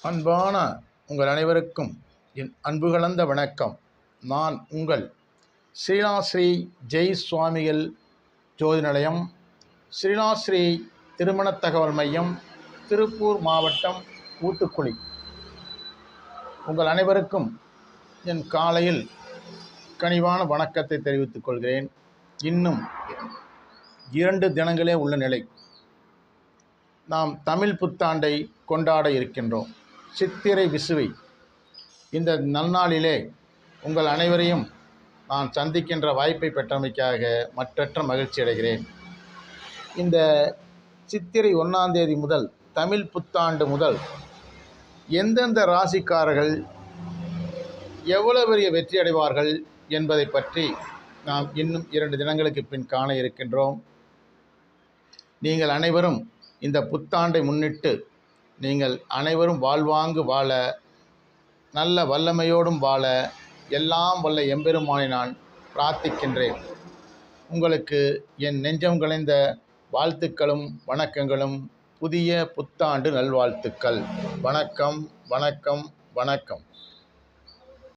அன்பான உங்கள் அனைவருக்கும் என் அன்பு கலந்த வணக்கம். நான் உங்கள் ஸ்ரீ ஜெய் சுவாமிகள் ஜோதி நிலையம், ஸ்ரீ திருமண தகவல் மையம், திருப்பூர் மாவட்டம், ஊத்துக்குளி. உங்கள் அனைவருக்கும் என் காலையில் கனிவான வணக்கத்தை தெரிவித்துக் கொள்கிறேன். இன்னும் 2 தினங்களே உள்ள நிலை. நாம் தமிழ் புத்தாண்டை கொண்டாட இருக்கின்றோம். சித்திரை விசுவை. இந்த நன்னாளிலே உங்கள் அனைவரையும் நான் சந்திக்கின்ற வாய்ப்பை பெற்றமைக்காக மற்றற்ற மகிழ்ச்சி அடைகிறேன். இந்த சித்திரை 1ஆம் தேதி முதல், தமிழ் புத்தாண்டு முதல், எந்தெந்த ராசிக்காரர்கள் எவ்வளவு பெரிய வெற்றி அடைவார்கள் என்பதை பற்றி நாம் இன்னும் 2 தினங்களுக்கு பின் காண இருக்கின்றோம். நீங்கள் அனைவரும் இந்த புத்தாண்டை முன்னிட்டு நீங்கள் அனைவரும் வாழ்வாங்கு வாழ, நல்ல வல்லமையோடும் வாழ எல்லாம் வல்ல எம்பெருமானை நான் பிரார்த்திக்கின்றேன். உங்களுக்கு என் நெஞ்சம் கலைந்த வாழ்த்துக்களும் வணக்கங்களும், புதிய புத்தாண்டு நல்வாழ்த்துக்கள். வணக்கம், வணக்கம், வணக்கம்.